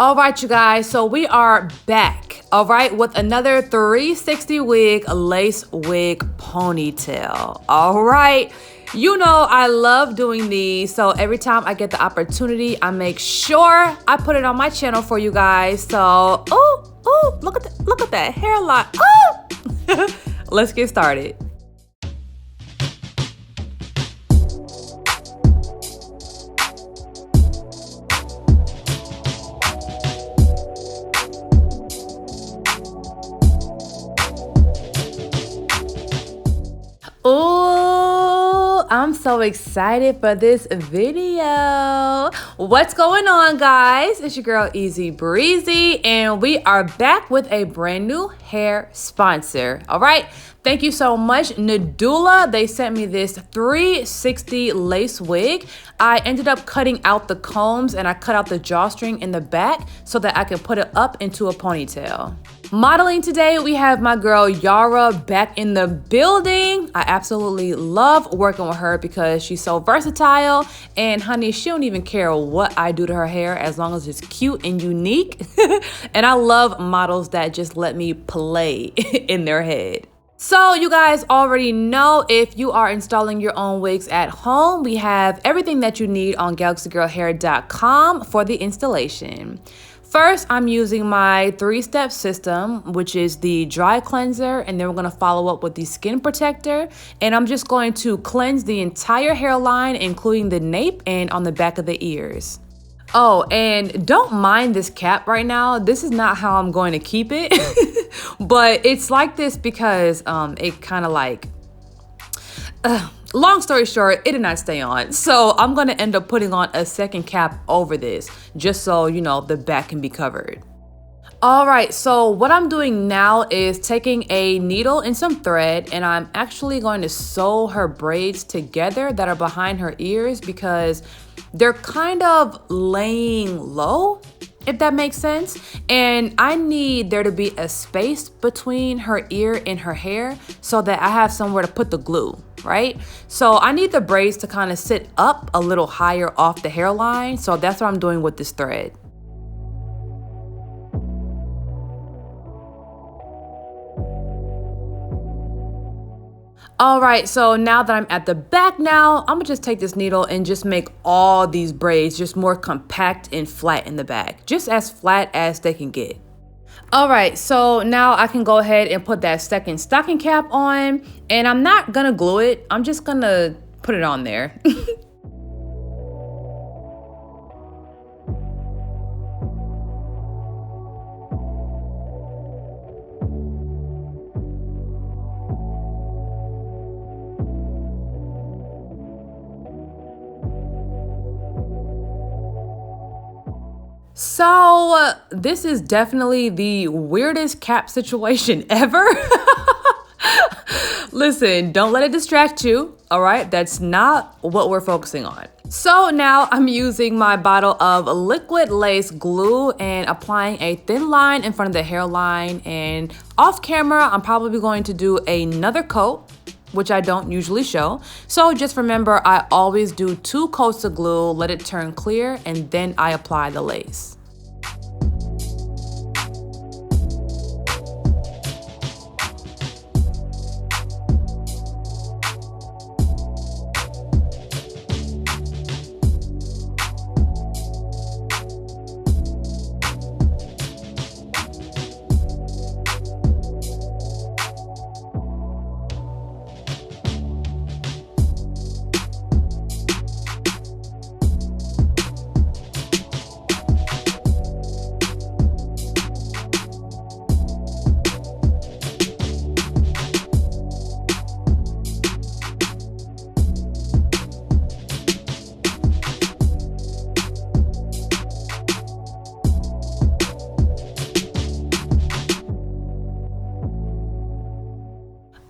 All right, you guys, so we are back, all right, with another 360 wig lace wig ponytail. All right, you know I love doing these, so every time I get the opportunity, I make sure I put it on my channel for you guys. So, look at that hairline. Oh, let's get started. Oh, I'm so excited for this video. What's going on, guys? It's your girl Easy Breezy, and we are back with a brand new hair sponsor. All right, thank you so much, Nadula. They sent me this 360 lace wig. I ended up cutting out the combs and I cut out the drawstring in the back so that I can put it up into a ponytail. Modeling today, we have my girl Yara back in the building. I absolutely love working with her because she's so versatile, and honey, she don't even care what I do to her hair as long as it's cute and unique. And I love models that just let me play in their head. So you guys already know, if you are installing your own wigs at home, we have everything that you need on galaxygirlhair.com for the installation. First, I'm using my 3-step system, which is the dry cleanser, and then we're going to follow up with the skin protector. And I'm just going to cleanse the entire hairline, including the nape and on the back of the ears. Oh, and don't mind this cap right now. This is not how I'm going to keep it, but it's like this because it kind of like... long story short, it did not stay on. So I'm going to end up putting on a second cap over this just so, you know, the back can be covered. All right, so what I'm doing now is taking a needle and some thread, and I'm actually going to sew her braids together that are behind her ears because they're kind of laying low, if that makes sense. And I need there to be a space between her ear and her hair so that I have somewhere to put the glue, right? So I need the braids to kind of sit up a little higher off the hairline. So that's what I'm doing with this thread. All right, so now that I'm at the back now, I'm gonna just take this needle and just make all these braids just more compact and flat in the back, just as flat as they can get. All right, so now I can go ahead and put that second stocking cap on, and I'm not gonna glue it. I'm just gonna put it on there. So this is definitely the weirdest cap situation ever. Listen, don't let it distract you, all right? That's not what we're focusing on. So now I'm using my bottle of liquid lace glue and applying a thin line in front of the hairline, and off camera, I'm probably going to do another coat, which I don't usually show. So just remember, I always do 2 coats of glue, let it turn clear, and then I apply the lace.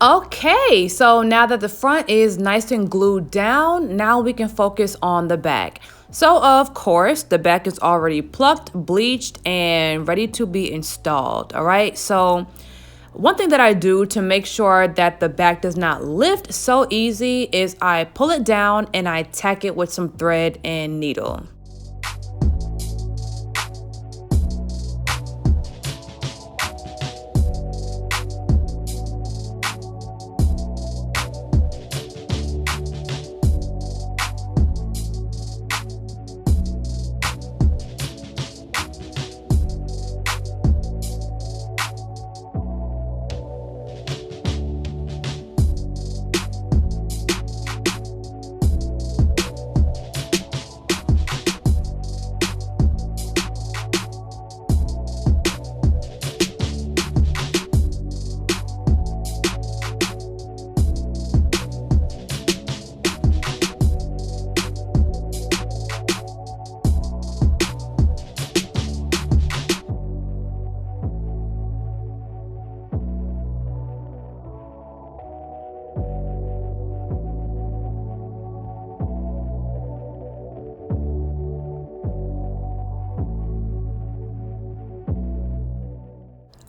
Okay, so now that the front is nice and glued down, now we can focus on the back. So of course, the back is already plucked, bleached, and ready to be installed, all right? So one thing that I do to make sure that the back does not lift so easy is I pull it down and I tack it with some thread and needle.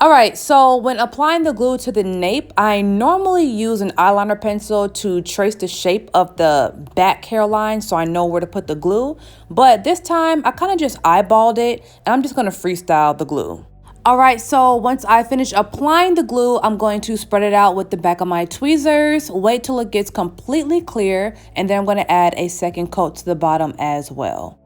All right, so when applying the glue to the nape, I normally use an eyeliner pencil to trace the shape of the back hairline so I know where to put the glue. But this time I kind of just eyeballed it and I'm just going to freestyle the glue. All right, so once I finish applying the glue, I'm going to spread it out with the back of my tweezers, wait till it gets completely clear, and then I'm going to add a second coat to the bottom as well.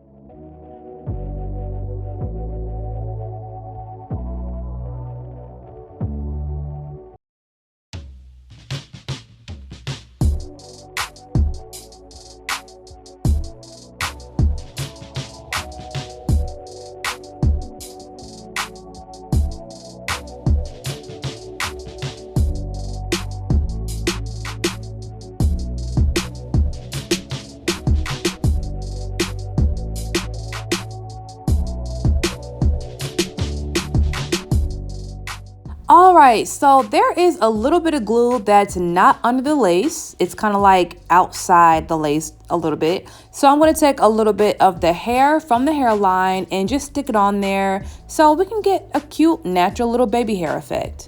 All right, so there is a little bit of glue that's not under the lace. It's kind of like outside the lace a little bit. So I'm going to take a little bit of the hair from the hairline and just stick it on there so we can get a cute, natural little baby hair effect.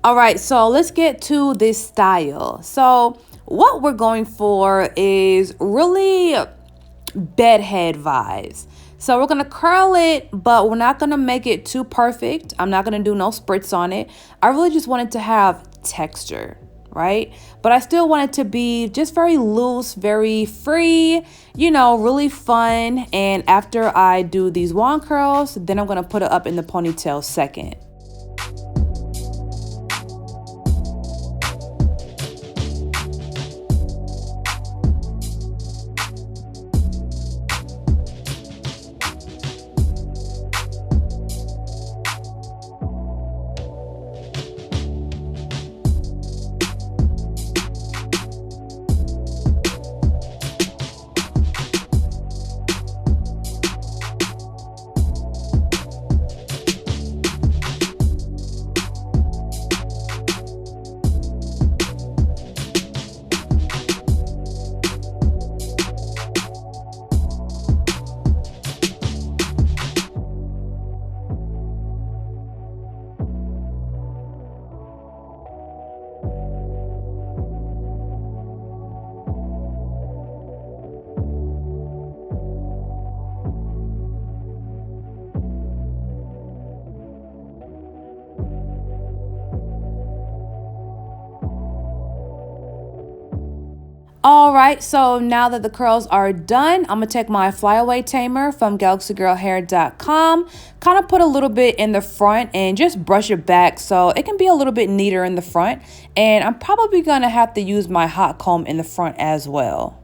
All right, so let's get to this style. So what we're going for is really bedhead vibes. So we're gonna curl it, but we're not gonna make it too perfect. I'm not gonna do no spritz on it. I really just want it to have texture, right? But I still want it to be just very loose, very free, you know, really fun. And after I do these wand curls, then I'm gonna put it up in the ponytail second. All right, so now that the curls are done, I'm gonna take my flyaway tamer from galaxygirlhair.com, kind of put a little bit in the front and just brush it back so it can be a little bit neater in the front. And I'm probably gonna have to use my hot comb in the front as well.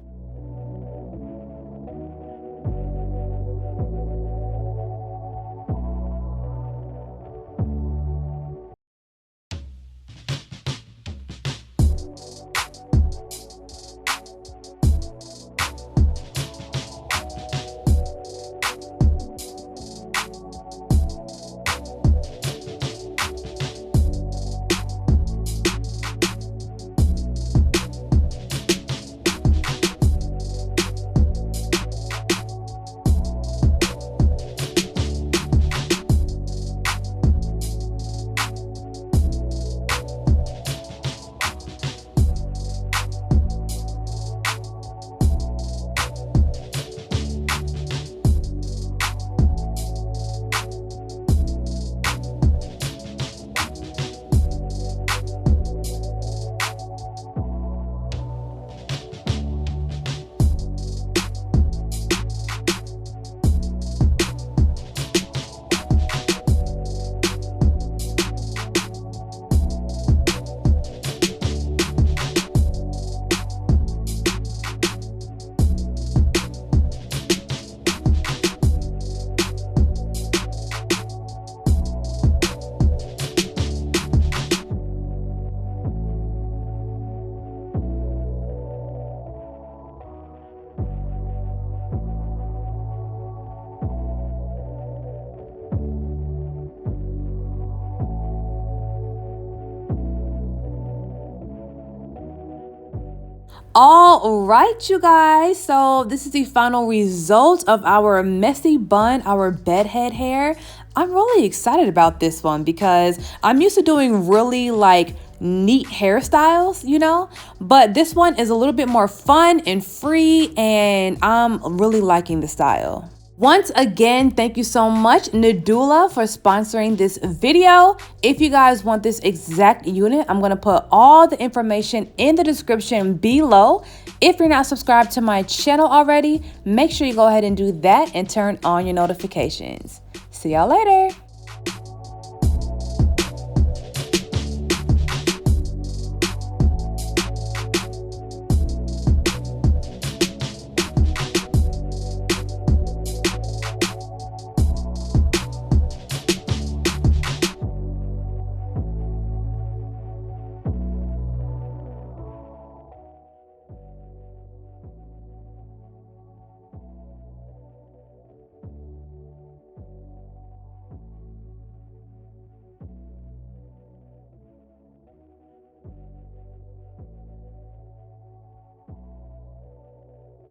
All right, you guys, so this is the final result of our messy bun, our bedhead hair. I'm really excited about this one because I'm used to doing really like neat hairstyles, you know, but this one is a little bit more fun and free, and I'm really liking the style. Once again, thank you so much, Nadula, for sponsoring this video. If you guys want this exact unit, I'm going to put all the information in the description below. If you're not subscribed to my channel already, make sure you go ahead and do that and turn on your notifications. See y'all later.